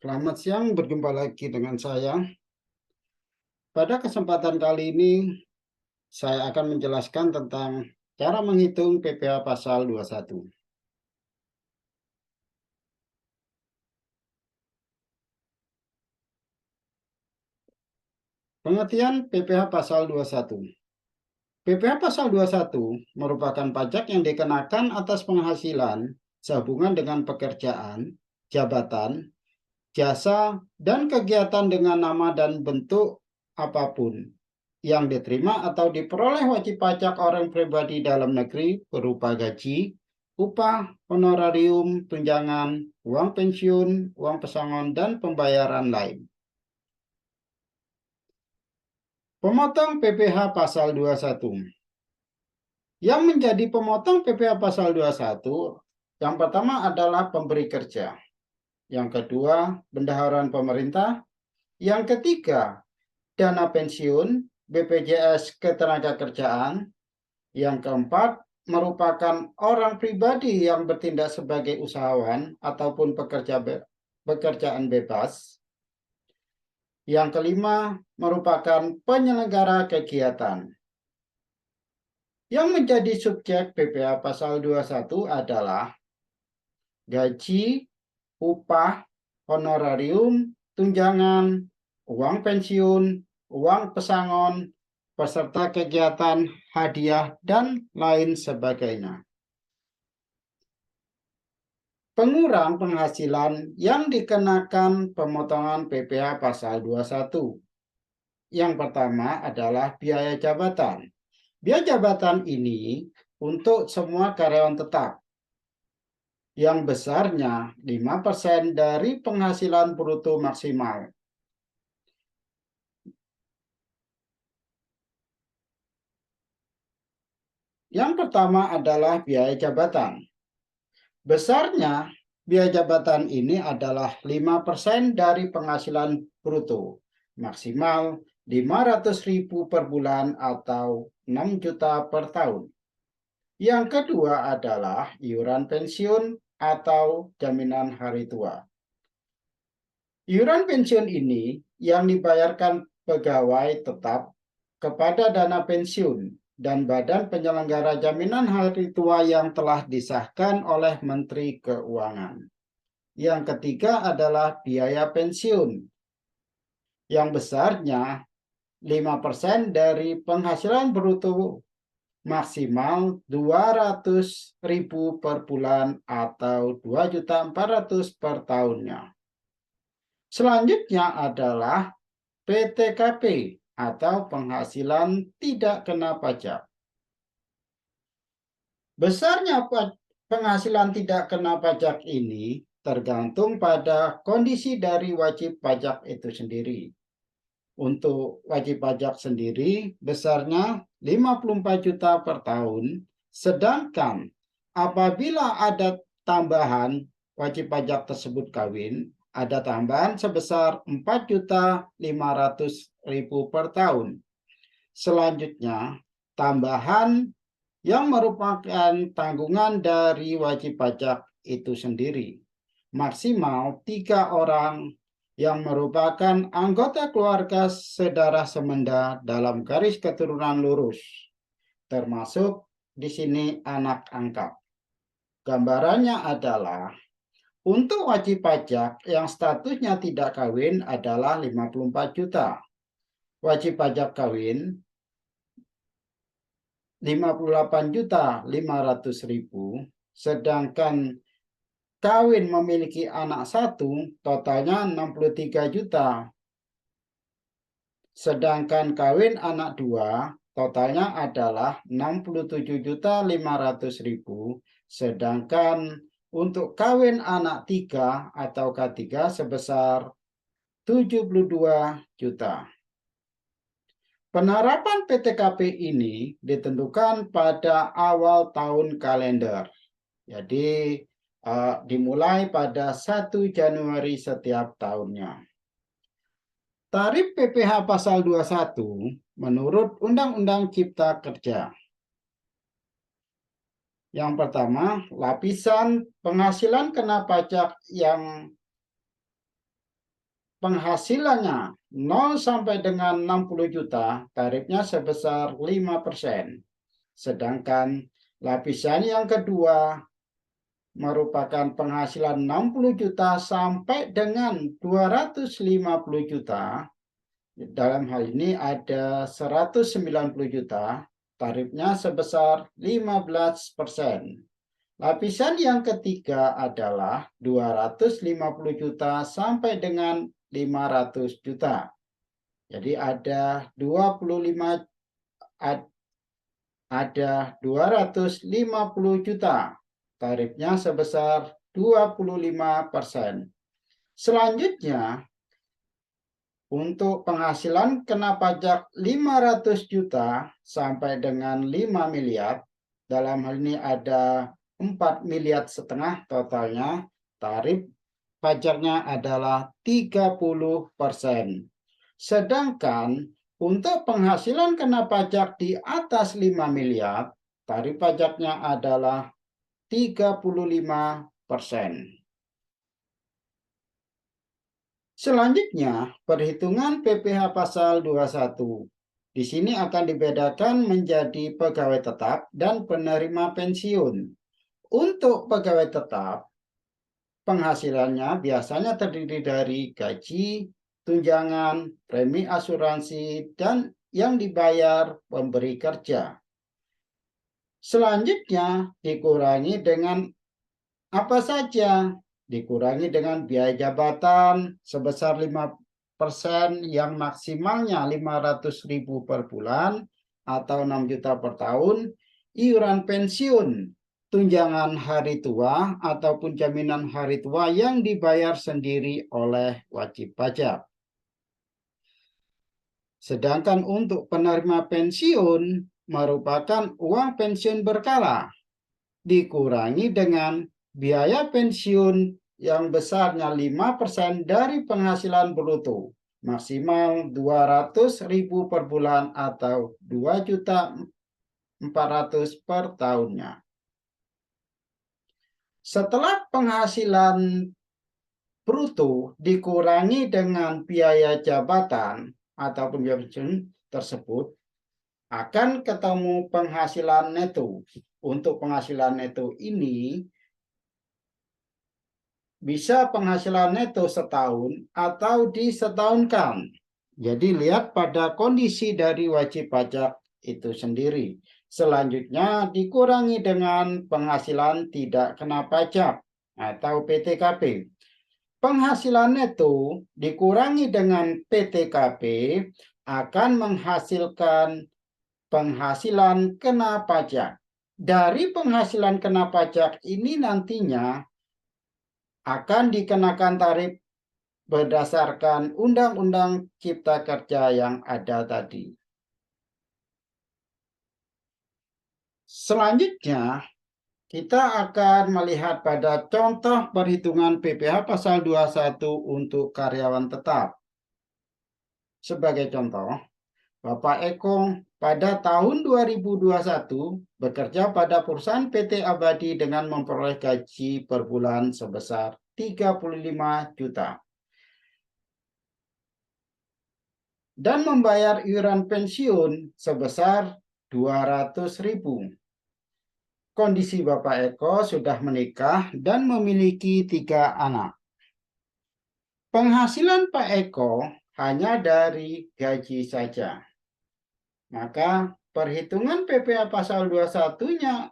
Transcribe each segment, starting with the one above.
Selamat siang, berjumpa lagi dengan saya. Pada kesempatan kali ini, saya akan menjelaskan tentang cara menghitung PPh pasal 21. Pengertian PPh pasal 21. PPh pasal 21 merupakan pajak yang dikenakan atas penghasilan sehubungan dengan pekerjaan, jabatan, jasa, dan kegiatan dengan nama dan bentuk apapun yang diterima atau diperoleh wajib pajak orang pribadi dalam negeri berupa gaji, upah, honorarium, tunjangan, uang pensiun, uang pesangon, dan pembayaran lain. Pemotong PPh pasal 21. Yang menjadi pemotong PPh pasal 21, yang pertama adalah pemberi kerja. Yang kedua, bendaharaan pemerintah. Yang ketiga, dana pensiun, BPJS Ketenagakerjaan. Yang keempat, merupakan orang pribadi yang bertindak sebagai usahawan ataupun pekerjaan bebas. Yang kelima, merupakan penyelenggara kegiatan. Yang menjadi subjek PPh pasal 21 adalah gaji, upah, honorarium, tunjangan, uang pensiun, uang pesangon, peserta kegiatan, hadiah, dan lain sebagainya. Pengurang penghasilan yang dikenakan pemotongan PPh pasal 21. Yang pertama adalah biaya jabatan. Biaya jabatan ini untuk semua karyawan tetap yang besarnya 5% dari penghasilan bruto maksimal. Yang pertama adalah biaya jabatan. Besarnya biaya jabatan ini adalah 5% dari penghasilan bruto, maksimal 500.000 per bulan atau 6 juta per tahun. Yang kedua adalah iuran pensiun atau jaminan hari tua. Iuran pensiun ini yang dibayarkan pegawai tetap kepada dana pensiun dan badan penyelenggara jaminan hari tua yang telah disahkan oleh Menteri Keuangan. Yang ketiga adalah biaya pensiun yang besarnya 5% dari penghasilan bruto maksimal 200.000 per bulan atau 2.400.000 per tahunnya. Selanjutnya adalah PTKP atau penghasilan tidak kena pajak. Besarnya penghasilan tidak kena pajak ini tergantung pada kondisi dari wajib pajak itu sendiri. Untuk wajib pajak sendiri besarnya 54 juta per tahun, sedangkan apabila ada tambahan wajib pajak tersebut kawin, ada tambahan sebesar 4.500.000 per tahun. Selanjutnya, tambahan yang merupakan tanggungan dari wajib pajak itu sendiri. Maksimal 3 orang yang merupakan anggota keluarga sedarah semenda dalam garis keturunan lurus, termasuk di sini anak angkat. Gambarannya adalah untuk wajib pajak yang statusnya tidak kawin adalah 54 juta. Wajib pajak kawin 58.500.000, sedangkan kawin memiliki anak satu totalnya 63 juta. Sedangkan kawin anak dua totalnya adalah 67.500.000. Sedangkan untuk kawin anak tiga atau K3 sebesar 72 juta. Penerapan PTKP ini ditentukan pada awal tahun kalender. Jadi dimulai pada 1 Januari setiap tahunnya. Tarif PPh pasal 21 menurut Undang-Undang Cipta Kerja. Yang pertama, lapisan penghasilan kena pajak yang penghasilannya 0 sampai dengan 60 juta, tarifnya sebesar 5%. Sedangkan lapisan yang kedua merupakan penghasilan 60 juta sampai dengan 250 juta. Dalam hal ini ada 190 juta, tarifnya sebesar 15%. Lapisan yang ketiga adalah 250 juta sampai dengan 500 juta. Jadi ada 250 juta. Tarifnya sebesar 25%. Selanjutnya, untuk penghasilan kena pajak 500 juta sampai dengan 5 miliar, dalam hal ini ada 4,5 miliar totalnya, tarif pajaknya adalah 30%. Sedangkan untuk penghasilan kena pajak di atas 5 miliar, tarif pajaknya adalah 35%. Selanjutnya, perhitungan PPh pasal 21. Di sini akan dibedakan menjadi pegawai tetap dan penerima pensiun. Untuk pegawai tetap, penghasilannya biasanya terdiri dari gaji, tunjangan, premi asuransi, dan yang dibayar pemberi kerja. Selanjutnya, dikurangi dengan apa saja? Dikurangi dengan biaya jabatan sebesar 5% yang maksimalnya 500.000 per bulan atau 6 juta per tahun, iuran pensiun, tunjangan hari tua ataupun jaminan hari tua yang dibayar sendiri oleh wajib pajak. Sedangkan untuk penerima pensiun merupakan uang pensiun berkala, dikurangi dengan biaya pensiun yang besarnya 5% dari penghasilan bruto, maksimal 200.000 per bulan atau 2.400.000 per tahunnya. Setelah penghasilan bruto dikurangi dengan biaya jabatan ataupun biaya pensiun tersebut, akan ketemu penghasilan neto. Untuk penghasilan neto ini bisa penghasilan neto setahun atau disetahunkan. Jadi lihat pada kondisi dari wajib pajak itu sendiri. Selanjutnya dikurangi dengan penghasilan tidak kena pajak atau PTKP. Penghasilan neto dikurangi dengan PTKP akan menghasilkan penghasilan kena pajak. Dari penghasilan kena pajak ini nantinya akan dikenakan tarif berdasarkan Undang-Undang Cipta Kerja yang ada tadi. Selanjutnya, kita akan melihat pada contoh perhitungan PPh pasal 21 untuk karyawan tetap. Sebagai contoh, Bapak Eko pada tahun 2021 bekerja pada perusahaan PT Abadi dengan memperoleh gaji per bulan sebesar 35 juta. Dan membayar iuran pensiun sebesar 200.000. Kondisi Bapak Eko sudah menikah dan memiliki 3 anak. Penghasilan Pak Eko hanya dari gaji saja. Maka perhitungan PPh pasal 21-nya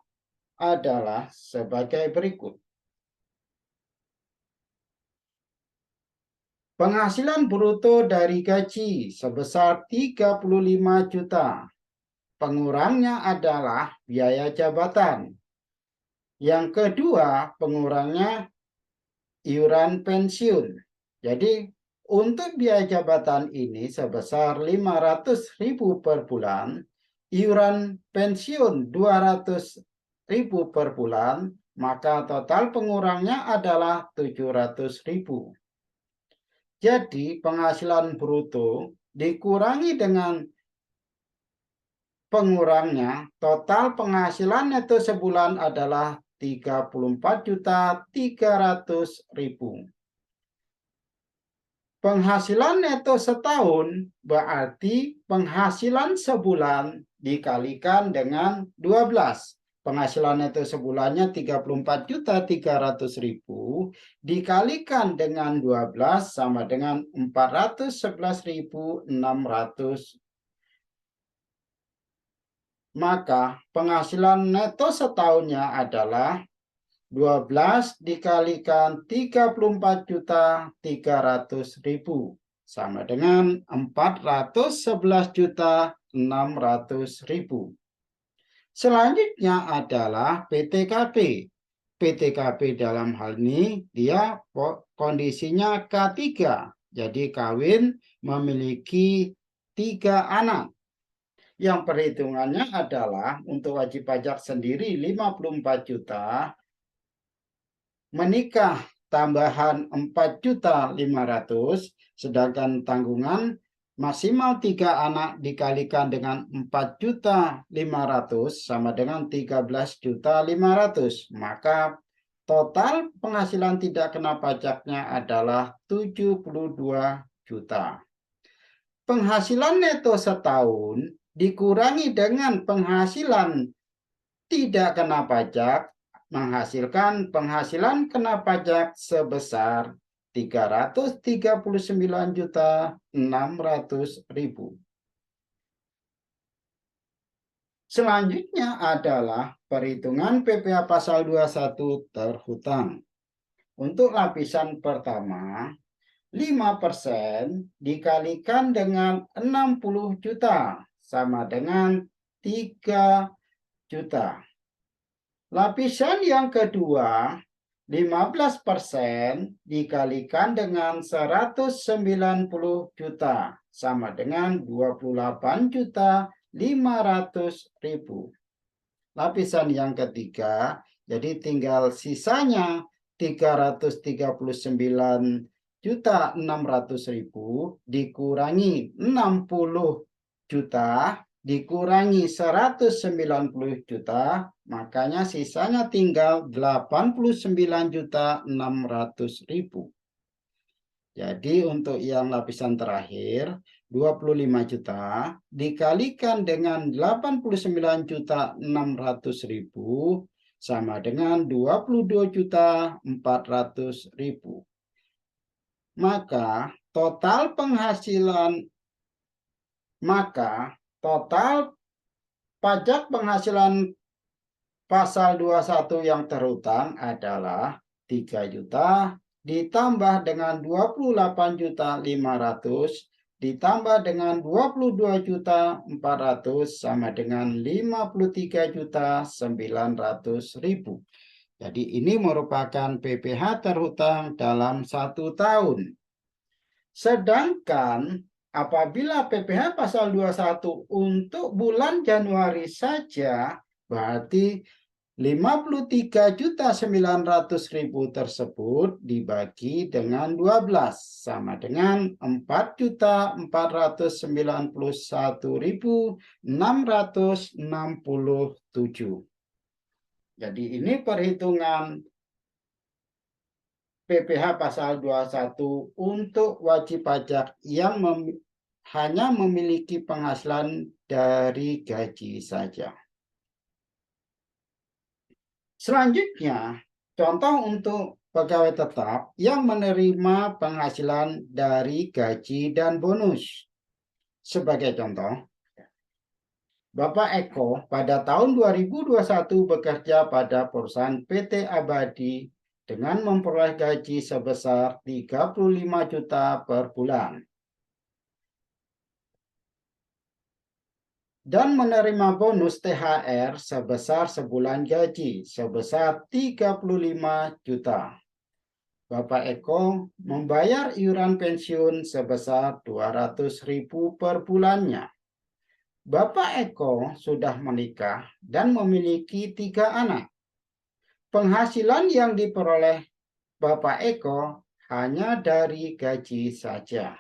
adalah sebagai berikut. Penghasilan bruto dari gaji sebesar 35 juta. Pengurangnya adalah biaya jabatan. Yang kedua, pengurangnya iuran pensiun. Jadi, untuk biaya jabatan ini sebesar 500.000 per bulan, iuran pensiun 200.000 per bulan, maka total pengurangnya adalah 700.000. Jadi penghasilan bruto dikurangi dengan pengurangnya, total penghasilan neto sebulan adalah 34.300.000. Penghasilan neto setahun berarti penghasilan sebulan dikalikan dengan 12. Penghasilan neto sebulannya 34.300.000 dikalikan dengan 12 sama dengan 411.600. Maka penghasilan neto setahunnya adalah 12 dikalikan 34.300.000 sama dengan 411.600.000. Selanjutnya adalah PTKB. PTKB dalam hal ini dia kondisinya K3. Jadi kawin memiliki 3 anak. Yang perhitungannya adalah untuk wajib pajak sendiri 54 juta. Menikah tambahan 4.500.000, sedangkan tanggungan maksimal 3 anak dikalikan dengan 4.500.000 sama dengan 13.500.000. Maka total penghasilan tidak kena pajaknya adalah 72 juta. Penghasilan neto setahun dikurangi dengan penghasilan tidak kena pajak menghasilkan penghasilan kena pajak sebesar 339.600.000. Selanjutnya adalah perhitungan PPh pasal 21 terhutang. Untuk lapisan pertama, 5% dikalikan dengan 60 juta sama dengan 3 juta. Lapisan yang kedua, 15% dikalikan dengan 190 juta sama dengan 28.500.000. Lapisan yang ketiga, jadi tinggal sisanya 339.600.000 dikurangi 60 juta dikurangi 190 juta, makanya sisanya tinggal 89.600.000. Jadi untuk yang lapisan terakhir 25 juta dikalikan dengan 89.600.000 sama dengan 22.400.000. Maka total pajak penghasilan pasal 21 yang terhutang adalah 3 juta ditambah dengan 28.500 ditambah dengan 22.400 sama dengan 53.900.000. Jadi ini merupakan PPh terhutang dalam 1 tahun. Sedangkan apabila PPh pasal 21 untuk bulan Januari saja, berarti 53.900.000 tersebut dibagi dengan 12 sama dengan 4.491.667. Jadi ini perhitungan PPh pasal 21 untuk wajib pajak yang hanya memiliki penghasilan dari gaji saja. Selanjutnya, contoh untuk pegawai tetap yang menerima penghasilan dari gaji dan bonus. Sebagai contoh, Bapak Eko pada tahun 2021 bekerja pada perusahaan PT Abadi dengan memperoleh gaji sebesar 35 juta per bulan. Dan menerima bonus THR sebesar sebulan gaji sebesar 35 juta. Bapak Eko membayar iuran pensiun sebesar 200.000 per bulannya. Bapak Eko sudah menikah dan memiliki 3 anak. Penghasilan yang diperoleh Bapak Eko hanya dari gaji saja.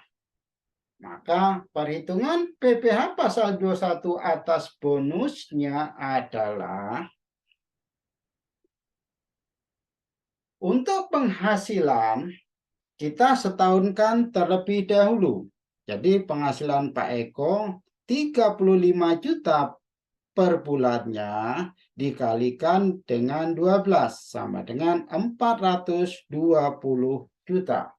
Maka perhitungan PPh pasal 21 atas bonusnya adalah untuk penghasilan Kita setahunkan terlebih dahulu. Jadi penghasilan Pak Eko 35 juta per bulannya dikalikan dengan 12 sama dengan 420 juta.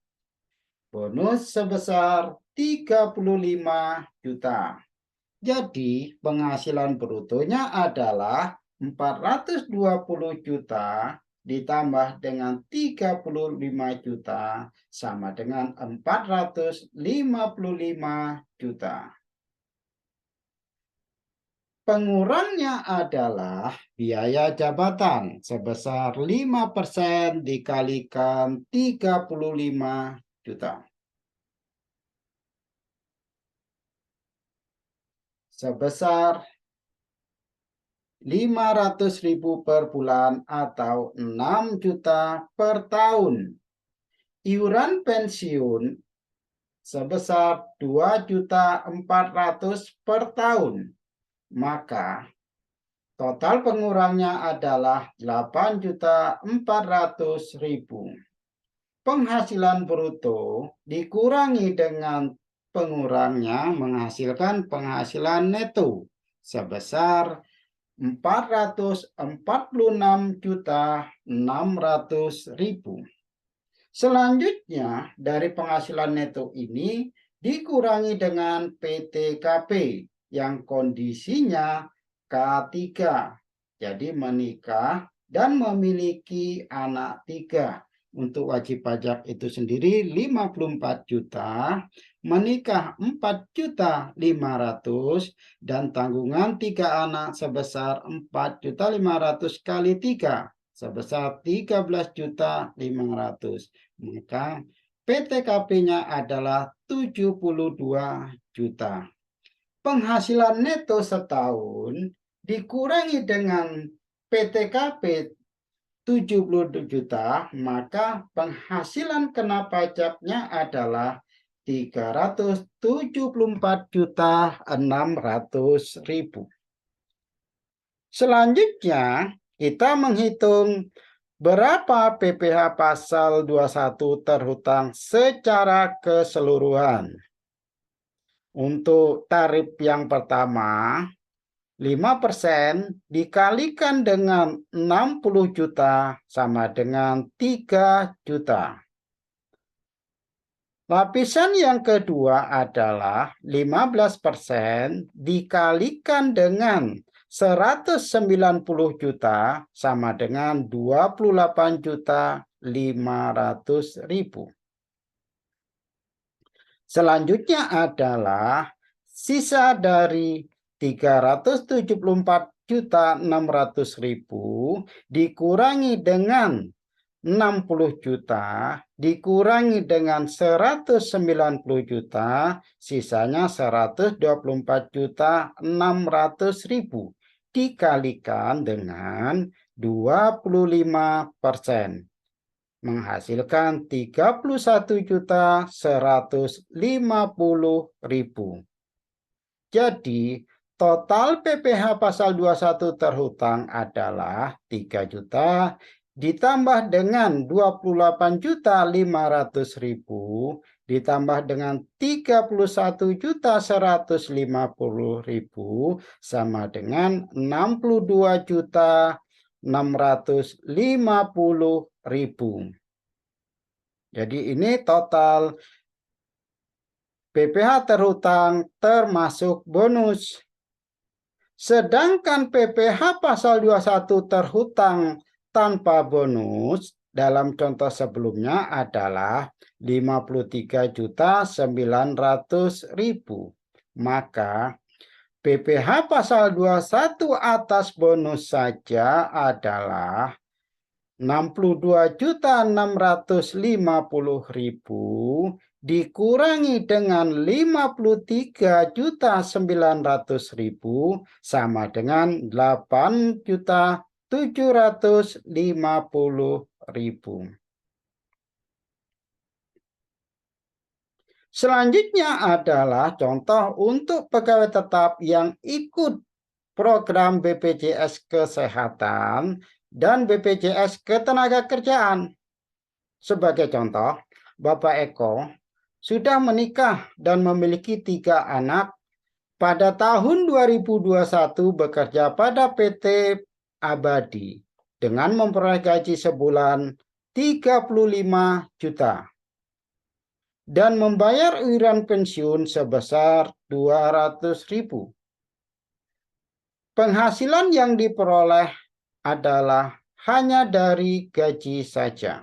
Bonus sebesar 35 juta. Jadi penghasilan brutonya adalah 420 juta ditambah dengan 35 juta sama dengan 455 juta. Pengurangnya adalah biaya jabatan sebesar 5% dikalikan 35 juta. Sebesar 500.000 per bulan atau 6 juta per tahun. Iuran pensiun sebesar 2.400.000 per tahun. Maka total pengurangnya adalah 8.400.000. Penghasilan bruto dikurangi dengan pengurangnya menghasilkan penghasilan neto sebesar 446.600.000. Selanjutnya, dari penghasilan neto ini dikurangi dengan PTKP yang kondisinya K3. Jadi menikah dan memiliki anak 3. Untuk wajib pajak itu sendiri 54 juta, menikah 4.500.000 dan tanggungan 3 anak sebesar 4.500.000 kali 3 sebesar 13.500.000. Maka PTKP-nya adalah 72 juta. Penghasilan neto setahun dikurangi dengan PTKP 70 juta, maka penghasilan kena pajaknya adalah 374.600.000. Selanjutnya, kita menghitung berapa PPh pasal 21 terhutang secara keseluruhan. Untuk tarif yang pertama, 5% dikalikan dengan 60 juta sama dengan 3 juta. Lapisan yang kedua adalah 15% dikalikan dengan 190 juta sama dengan 28.500.000. Selanjutnya adalah sisa dari 374.600.000 dikurangi dengan 60 juta dikurangi dengan 190 juta, sisanya 124.600.000 dikalikan dengan 25%. Menghasilkan 31.150.000. Jadi, total PPh pasal 21 terhutang adalah 3 juta ditambah dengan 28.500.000 ditambah dengan 31.150.000 sama dengan 62.650.000. Jadi ini total PPh terhutang termasuk bonus. Sedangkan PPh pasal 21 terhutang tanpa bonus dalam contoh sebelumnya adalah 53.900.000. Maka PPh pasal 21 atas bonus saja adalah 62.650.000 dikurangi dengan 53.900.000 sama dengan 8.750.000. Selanjutnya adalah contoh untuk pegawai tetap yang ikut program BPJS Kesehatan dan BPJS Ketenagakerjaan. Sebagai contoh, Bapak Eko sudah menikah dan memiliki 3 anak. Pada tahun 2021 bekerja pada PT Abadi dengan memperoleh gaji sebulan 35 juta dan membayar iuran pensiun sebesar 200.000. Penghasilan yang diperoleh adalah hanya dari gaji saja.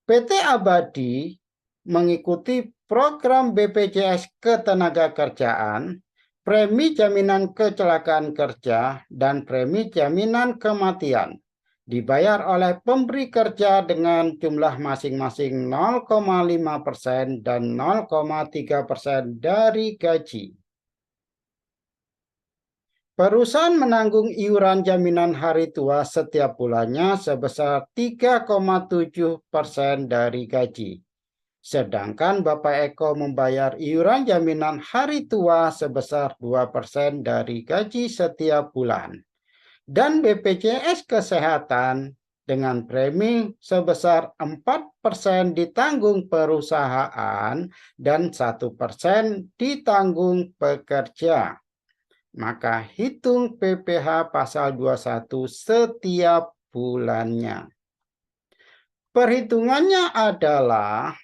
PT Abadi mengikuti program BPJS Ketenagakerjaan, premi jaminan kecelakaan kerja, dan premi jaminan kematian dibayar oleh pemberi kerja dengan jumlah masing-masing 0,5% dan 0,3% dari gaji. Perusahaan menanggung iuran jaminan hari tua setiap bulannya sebesar 3,7% dari gaji. Sedangkan Bapak Eko membayar iuran jaminan hari tua sebesar 2% dari gaji setiap bulan. Dan BPJS Kesehatan dengan premi sebesar 4% ditanggung perusahaan dan 1% ditanggung pekerja. Maka hitung PPh pasal 21 setiap bulannya. Perhitungannya adalah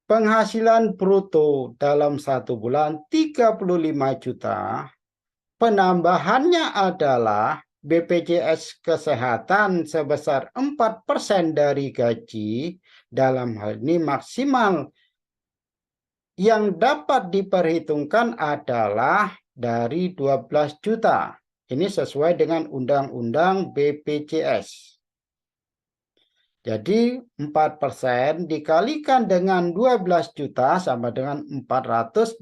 penghasilan bruto dalam 1 bulan 35 juta. Penambahannya adalah BPJS Kesehatan sebesar 4% dari gaji. Dalam hal ini maksimal yang dapat diperhitungkan adalah dari 12 juta. Ini sesuai dengan Undang-Undang BPJS. Jadi 4% dikalikan dengan 12 juta sama dengan 480.000.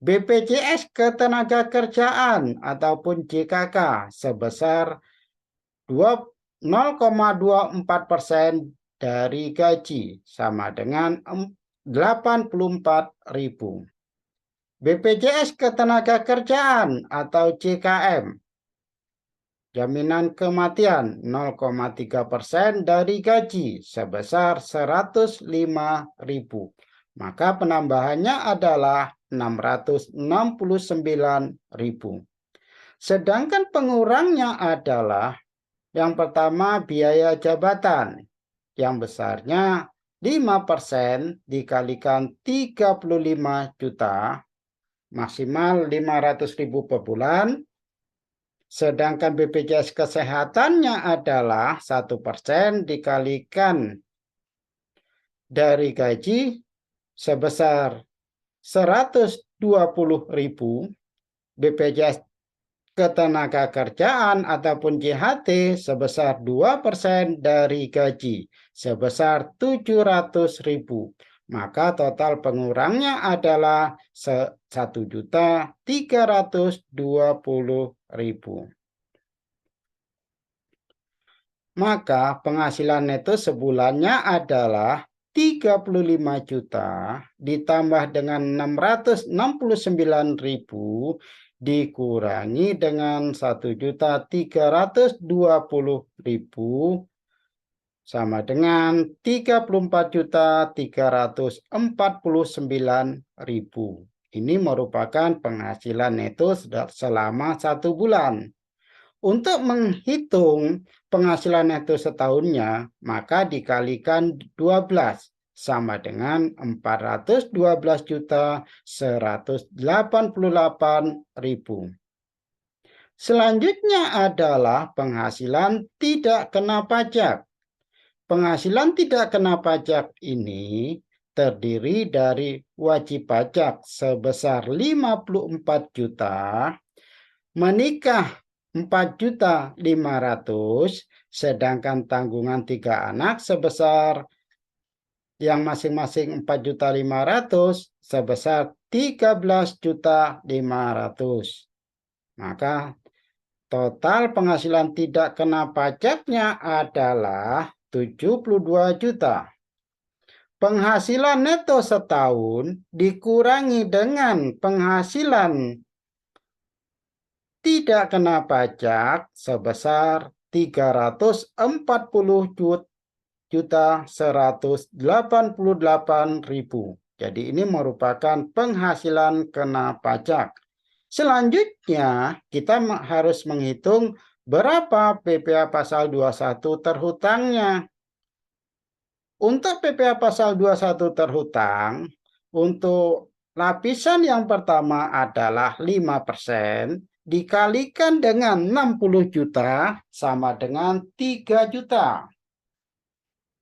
BPJS Ketenagakerjaan ataupun JKK sebesar 0,24% dari gaji sama dengan 84.000. BPJS Ketenagakerjaan atau JKM jaminan kematian 0,3% dari gaji sebesar 105.000. Maka penambahannya adalah 669.000. Sedangkan pengurangnya adalah yang pertama biaya jabatan yang besarnya 5% dikalikan 35 juta maksimal 500.000 per bulan. Sedangkan BPJS Kesehatannya adalah 1% dikalikan dari gaji sebesar 120.000. BPJS Ketenagakerjaan ataupun JHT sebesar 2% dari gaji sebesar 700.000. Maka total pengurangnya adalah 1.320.000. Maka penghasilan neto sebulannya adalah 35 juta ditambah dengan 669.000 dikurangi dengan 1.320.000 sama dengan 34.349.000. Ini merupakan penghasilan neto selama 1 bulan. Untuk menghitung penghasilan neto setahunnya, maka dikalikan 12 sama dengan 412.188.000. Selanjutnya adalah penghasilan tidak kena pajak. Penghasilan tidak kena pajak ini terdiri dari wajib pajak sebesar 54 juta, menikah 4.500.000, sedangkan tanggungan 3 anak sebesar yang masing-masing 4.500.000 sebesar 13.500.000. Maka total penghasilan tidak kena pajaknya adalah 72 juta. Penghasilan neto setahun dikurangi dengan penghasilan tidak kena pajak sebesar 340.188.000. Jadi ini merupakan penghasilan kena pajak. Selanjutnya kita harus menghitung berapa PPh pasal 21 terhutangnya. Untuk PPh pasal 21 terhutang, untuk lapisan yang pertama adalah 5%, dikalikan dengan 60 juta sama dengan 3 juta.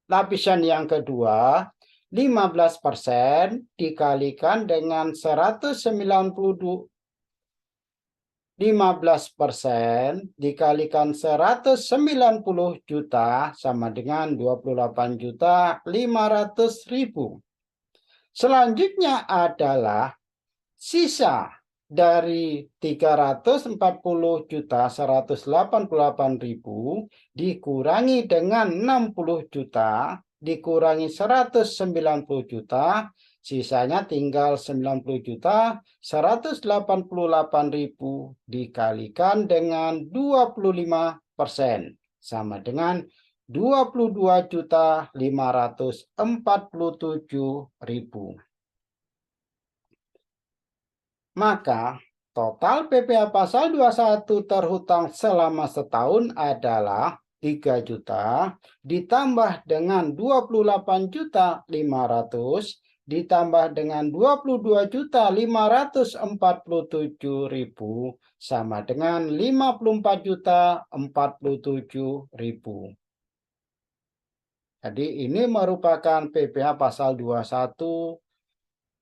Lapisan yang kedua, 15% dikalikan dengan 15% dikalikan 190 juta sama dengan 28.500.000. Selanjutnya adalah sisa dari 340.188.000 dikurangi dengan 60 juta dikurangi 190 juta, sisanya tinggal 90 juta, 188.000 dikalikan dengan 25%, sama dengan 22.547.000. Maka total PPh pasal 21 terhutang selama setahun adalah 3 juta ditambah dengan 28.500 ditambah dengan 22.547.000 sama dengan 54.047.000. Jadi ini merupakan PPh pasal 21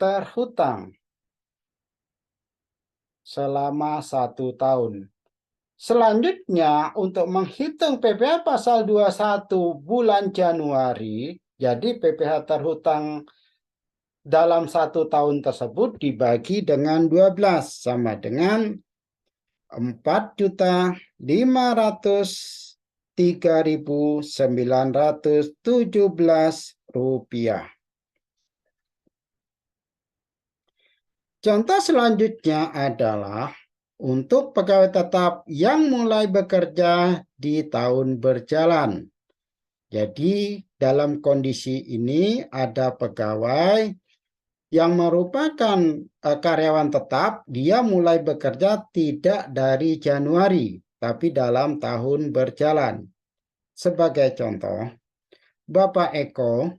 terhutang selama 1 tahun. Selanjutnya, untuk menghitung PPh pasal 21 bulan Januari, jadi PPh terhutang dalam 1 tahun tersebut dibagi dengan 12, sama dengan 4.503.917 rupiah. Contoh selanjutnya adalah untuk pegawai tetap yang mulai bekerja di tahun berjalan. Jadi dalam kondisi ini ada pegawai yang merupakan karyawan tetap, dia mulai bekerja tidak dari Januari, tapi dalam tahun berjalan. Sebagai contoh, Bapak Eko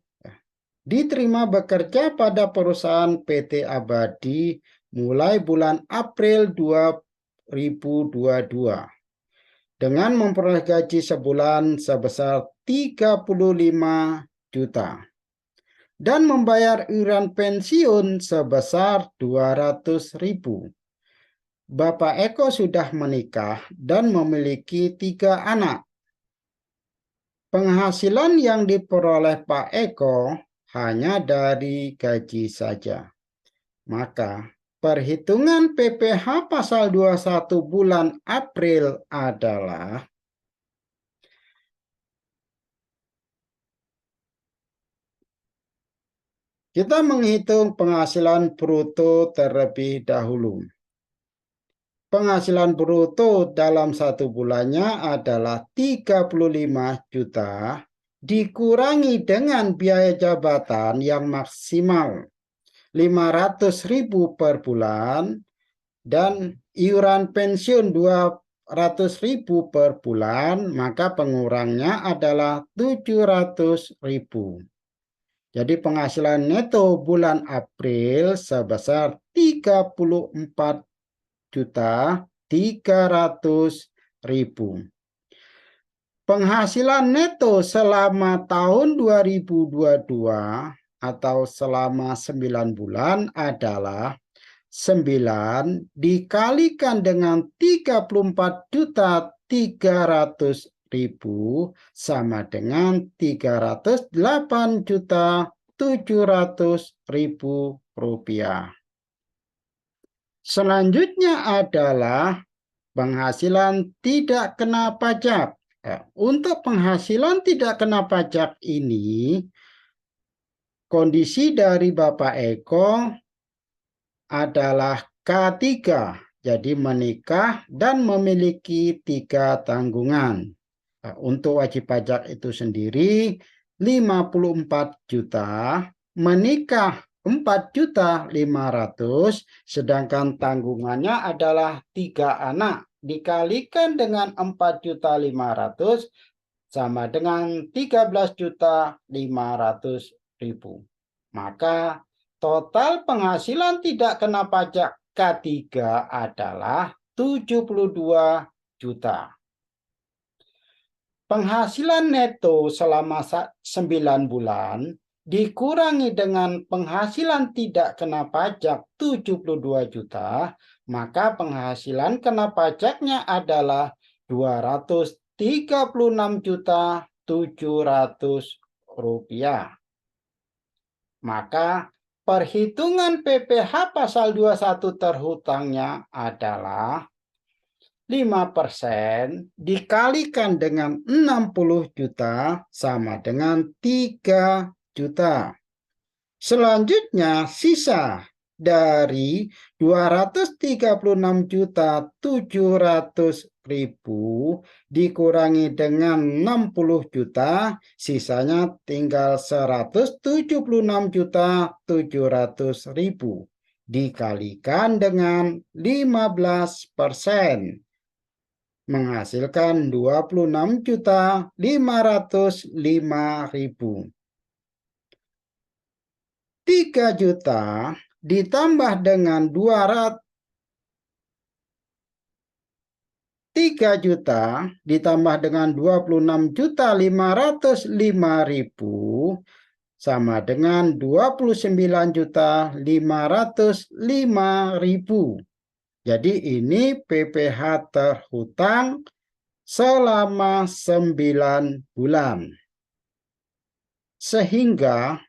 diterima bekerja pada perusahaan PT Abadi mulai bulan April 2022 dengan memperoleh gaji sebulan sebesar 35 juta dan membayar iuran pensiun sebesar 200.000. Bapak Eko sudah menikah dan memiliki 3 anak. Penghasilan yang diperoleh Pak Eko hanya dari gaji saja. Maka perhitungan PPh pasal 21 bulan April adalah kita menghitung penghasilan bruto terlebih dahulu. Penghasilan bruto dalam 1 bulannya adalah 35 juta dikurangi dengan biaya jabatan yang maksimal 500.000 per bulan dan iuran pensiun 200.000 per bulan, maka pengurangnya adalah 700.000. Jadi penghasilan neto bulan April sebesar 34.300.000. Penghasilan neto selama tahun 2022 atau selama 9 bulan adalah 9 dikalikan dengan 34.300.000 sama dengan 308.700.000 rupiah. Selanjutnya adalah penghasilan tidak kena pajak. Untuk penghasilan tidak kena pajak ini, kondisi dari Bapak Eko adalah K3 Jadi menikah dan memiliki 3 tanggungan. Nah, untuk wajib pajak itu sendiri 54 juta, menikah 4.500.000, sedangkan tanggungannya adalah 3 anak. Dikalikan dengan 4.500.000 sama dengan 13.500.000. Maka total penghasilan tidak kena pajak K3 adalah 72 juta. Penghasilan neto selama 9 bulan dikurangi dengan penghasilan tidak kena pajak 72 juta, maka penghasilan kena pajaknya adalah 236.700.000 rupiah. Maka perhitungan PPh pasal 21 terhutangnya adalah 5% dikalikan dengan 60 juta sama dengan 3 juta. Selanjutnya sisa dari 236.700.000 dikurangi dengan 60 juta, sisanya tinggal 176.700.000 dikalikan dengan 15%. Menghasilkan 26.505.000. 3 juta ditambah dengan 26.505.000 sama dengan 29.505.000. Jadi ini PPh terhutang selama 9 bulan. Sehingga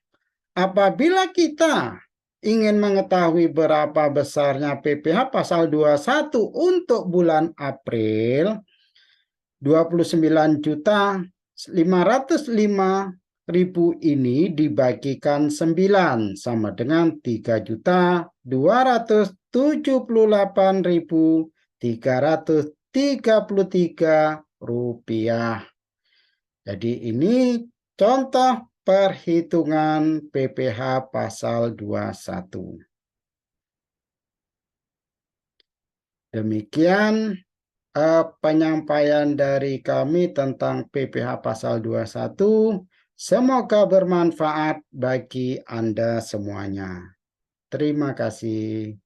apabila kita ingin mengetahui berapa besarnya PPh pasal 21 untuk bulan April, 29.505.000 ini dibagikan 9 sama dengan 3.278.333 rupiah. Jadi ini contoh perhitungan PPh pasal 21. Demikian penyampaian dari kami tentang PPh pasal 21. Semoga bermanfaat bagi Anda semuanya. Terima kasih.